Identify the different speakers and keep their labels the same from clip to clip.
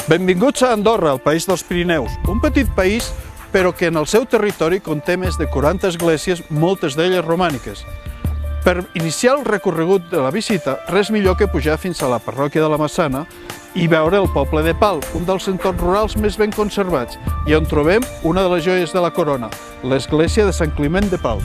Speaker 1: Benvinguts a Andorra, el país dels Pirineus, un petit país però que en el seu territori conté més de 40 esglésies, moltes d'elles romàniques. Per iniciar el recorregut de la visita, res millor que pujar fins a la parròquia de la Massana i veure el poble de Pal, un dels entorns rurals més ben conservats, i on trobem una de les joies de la corona, l'església de Sant Climent de Pal.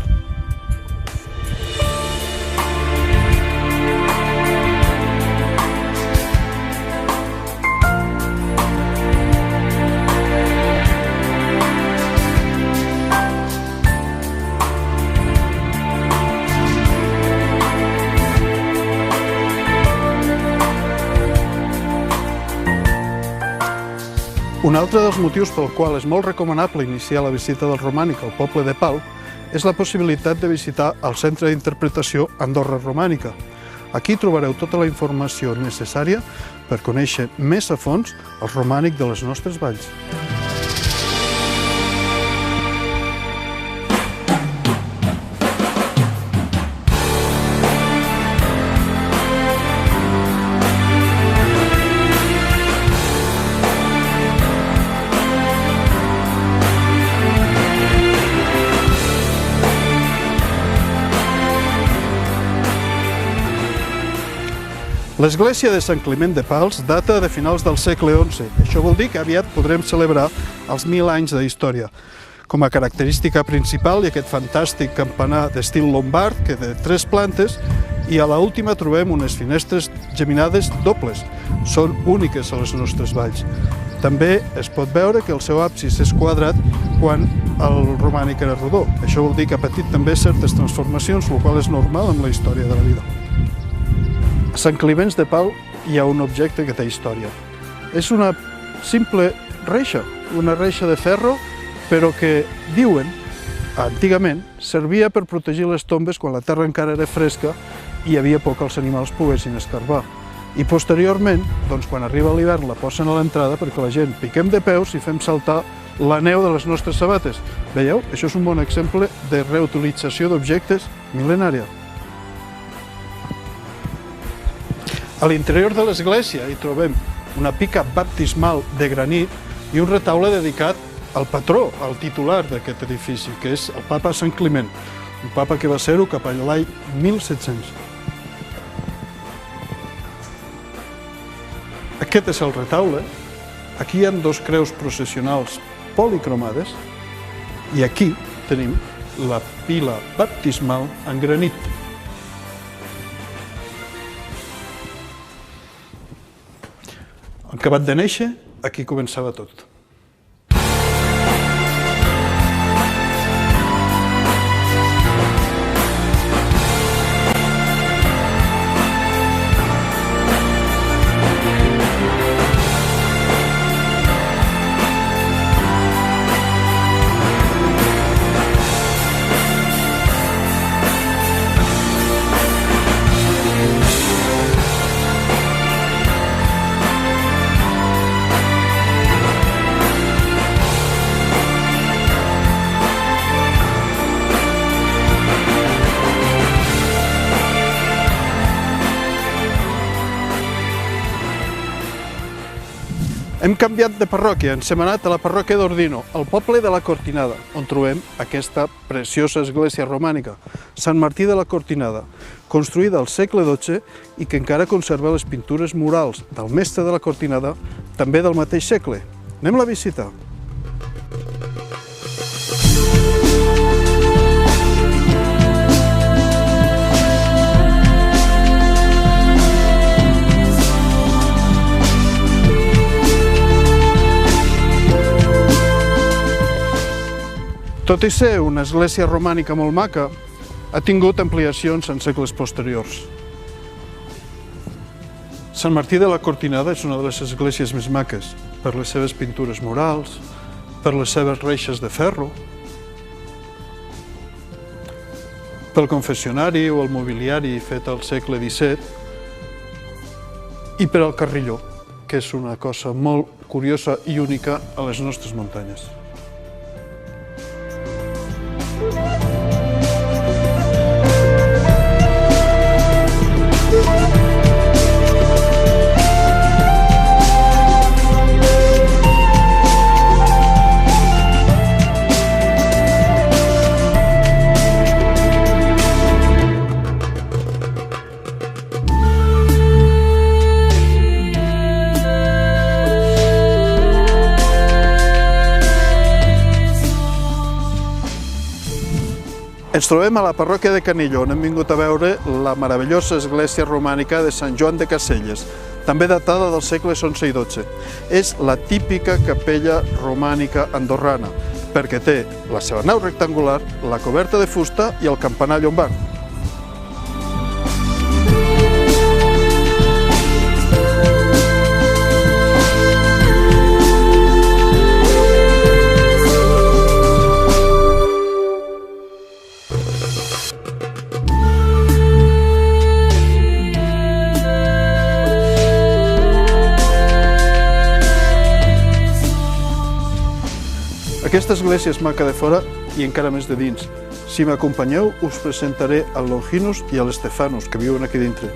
Speaker 1: Un altre dels motius pel qual és molt recomanable iniciar la visita del romànic al poble de Pal és la possibilitat de visitar el Centre d'Interpretació Andorra Romànica. Aquí trobareu tota la informació necessària per conèixer més a fons el romànic de les nostres valls. L'església de Sant Climent de Pals data de finals del segle XI. Això vol dir que aviat podrem celebrar els 1000 anys de història. Com a característica principal hi ha aquest fantàstic campanar d'estil lombard, que té 3 plantes, i a l'última trobem unes finestres geminades dobles. Són úniques a les nostres valls. També es pot veure que el seu absis és quadrat quan el romànic era rodó. Això vol dir que ha patit també certes transformacions, el qual és normal en la història de la vida. A Sant Climent de Pal hi ha un objecte que té història. És una simple reixa, una reixa de ferro, però que, diuen, antigament, servia per protegir les tombes quan la terra encara era fresca i hi havia por que els animals poguessin escarbar. I posteriorment, quan arriba l'hivern, la posen a l'entrada perquè la gent piquem de peus i fem saltar la neu de les nostres sabates. Veieu? Això és un bon exemple de reutilització d'objectes mil·lenària. A l'interior de l'església hi trobem una pica baptismal de granit i un retaule dedicat al patró, al titular d'aquest edifici, que és el papa Sant Climent, un papa que va ser-ho cap a l'any 1700. Aquest és el retaule. Aquí hi ha 2 creus processionals policromades i aquí tenim la pila baptismal en granit. Acabat de néixer, aquí començava tot. Hem canviat de parròquia, ens hem anat a la parròquia d'Ordino, al poble de la Cortinada, on trobem aquesta preciosa església romànica, Sant Martí de la Cortinada, construïda al segle XII i que encara conserva les pintures murals del mestre de la Cortinada, també del mateix segle. Anem-la a visitar. Tot i ser una església romànica molt maca, ha tingut ampliacions en segles posteriors. Sant Martí de la Cortinada és una de les esglésies més maques, per les seves pintures murals, per les seves reixes de ferro, pel confessionari o el mobiliari fet al segle XVII i per al carrilló, que és una cosa molt curiosa i única a les nostres muntanyes. Ens trobem a la parròquia de Canillo, on hem vingut a veure la meravellosa església romànica de Sant Joan de Caselles, també datada dels segles XI i XII. És la típica capella romànica andorrana, perquè té la seva nau rectangular, la coberta de fusta i el campanar llombard. Aquesta església és maca de fora i encara més de dins. Si m'acompanyeu, us presentaré el Longinus i l'Estefanus, que viuen aquí dintre.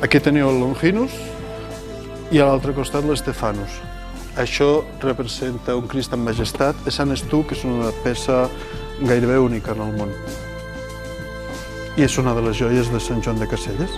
Speaker 1: Aquí teniu el Longinus i a l'altre costat l'Estefanus. Això representa un Crist en majestat, és Sant Estuc, que és una peça gairebé única en el món. I és una de les joies de Sant Joan de Caselles.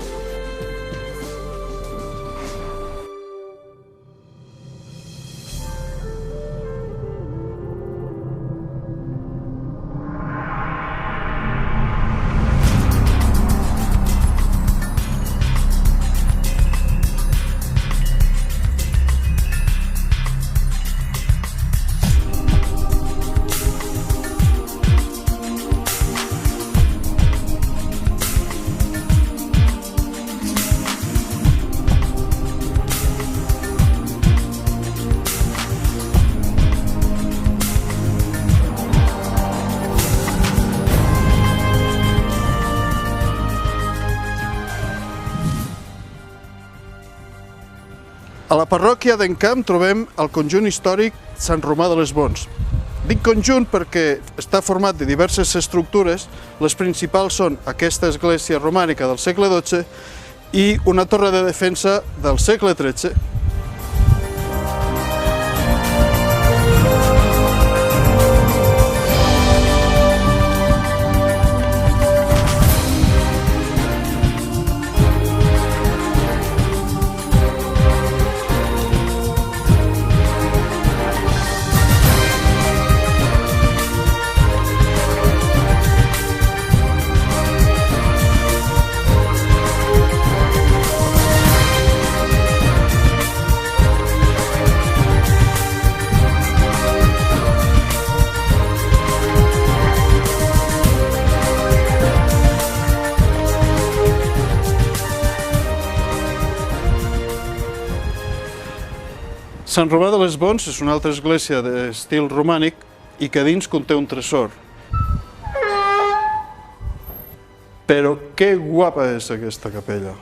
Speaker 1: A la parròquia d'Encamp trobem el conjunt històric Sant Romà de les Bons. Dic conjunt perquè està format de diverses estructures. Les principals són aquesta església romànica del segle XII i una torre de defensa del segle XIII. Sant Romà de les Bons és una altra església d'estil romànic i que dins conté un tresor. Però que guapa és aquesta capella!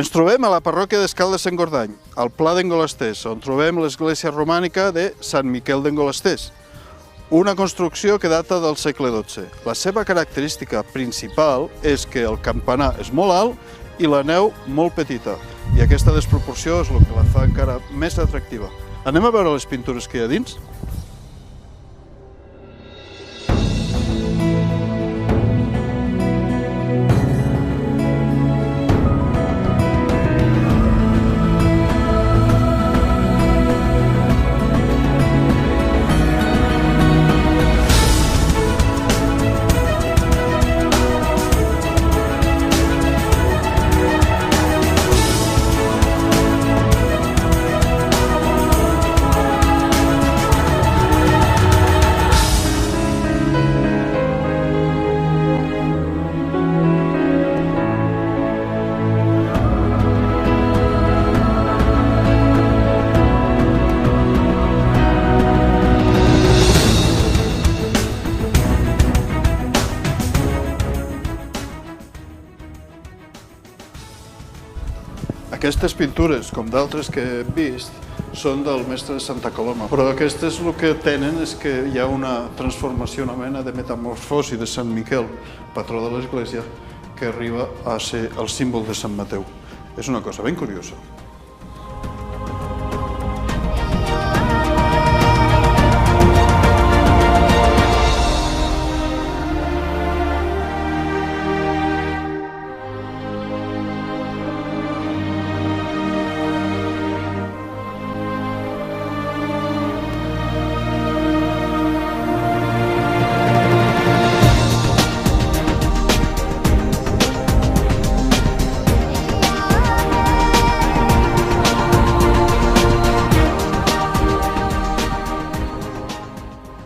Speaker 1: Ens trobem a la parròquia d'Escaldes-Engordany, al Pla d'Engolasters, on trobem l'església romànica de Sant Miquel d'Engolasters, una construcció que data del segle XII. La seva característica principal és que el campanar és molt alt i la neu molt petita, i aquesta desproporció és el que la fa encara més atractiva. Anem a veure les pintures que hi ha dins? Aquestes pintures, com d'altres que hem vist, són del mestre de Santa Coloma, però aquestes el que tenen és que hi ha una transformació, una mena de metamorfosi de Sant Miquel, patró de l'Església, que arriba a ser el símbol de Sant Mateu. És una cosa ben curiosa.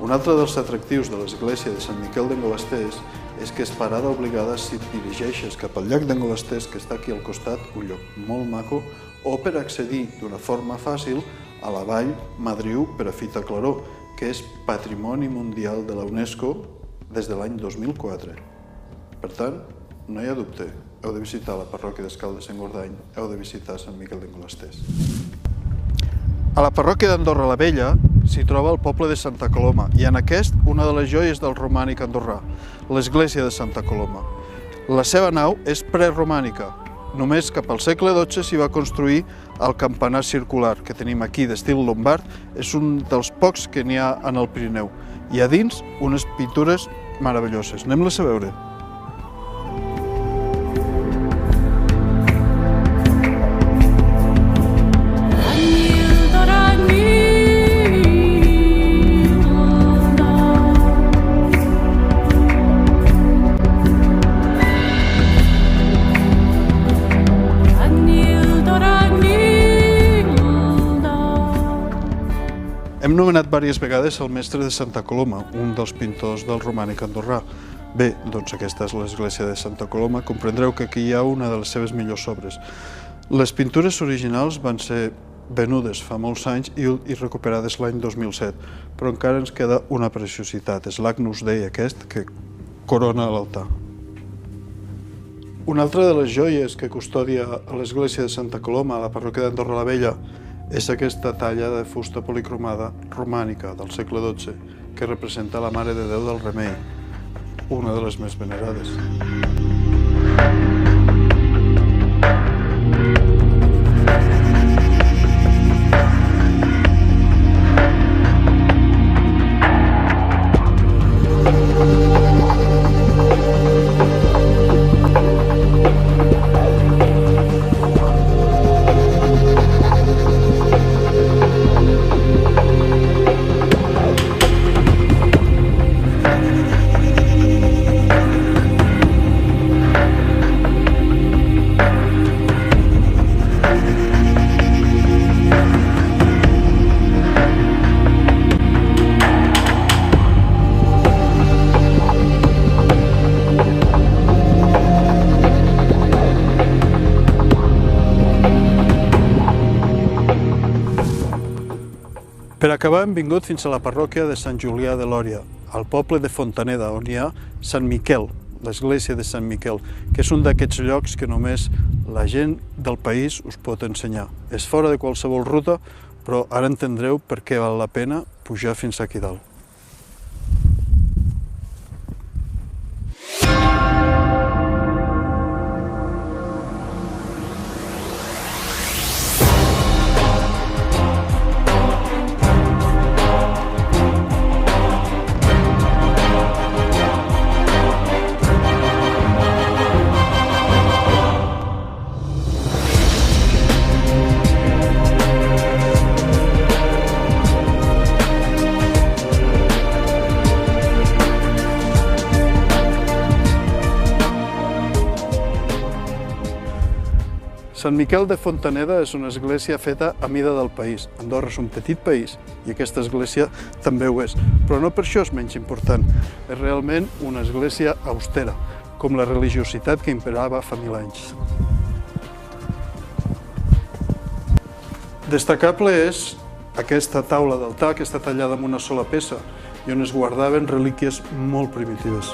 Speaker 1: Un altre dels atractius de l'església de Sant Miquel d'Engolasters és que és parada obligada si et dirigeixes cap al llac d'Engolasters, que està aquí al costat, un lloc molt maco, o per accedir d'una forma fàcil a la vall Madriu per a Fita Claró, que és Patrimoni Mundial de la UNESCO des de l'any 2004. Per tant, no hi ha dubte, heu de visitar la parròquia d'Escaldes-Engordany, heu de visitar Sant Miquel d'Engolasters. A la parròquia d'Andorra la Vella s'hi troba el poble de Santa Coloma i en aquest una de les joies del romànic andorrà, l'església de Santa Coloma. La seva nau és preromànica. Només cap al segle XII s'hi va construir el campanar circular que tenim aquí d'estil lombard. És un dels pocs que n'hi ha en el Pirineu. I a dins unes pintures meravelloses. Anem-les a veure. Hem nomenat diverses vegades el mestre de Santa Coloma, un dels pintors del romànic andorrà. Bé, doncs aquesta és l'església de Santa Coloma. Comprendreu que aquí hi ha una de les seves millors obres. Les pintures originals van ser venudes fa molts anys i recuperades l'any 2007, però encara ens queda una preciositat, és l'Agnus Dei aquest que corona l'altar. Una altra de les joies que custodia a l'església de Santa Coloma, a la parròquia d'Andorra la Vella, és aquesta talla de fusta policromada romànica del segle XII que representa la Mare de Déu del Remei, una de les més venerades. Per acabar hem vingut fins a la parròquia de Sant Julià de Lòria, al poble de Fontaneda, on hi ha Sant Miquel, l'església de Sant Miquel, que és un d'aquests llocs que només la gent del país us pot ensenyar. És fora de qualsevol ruta, però ara entendreu per què val la pena pujar fins aquí dalt. Sant Miquel de Fontaneda és una església feta a mida del país. Andorra és un petit país i aquesta església també ho és, però no per això és menys important. És realment una església austera, com la religiositat que imperava fa 1000 anys. Destacable és aquesta taula d'altar que està tallada amb una sola peça i on es guardaven relíquies molt primitives.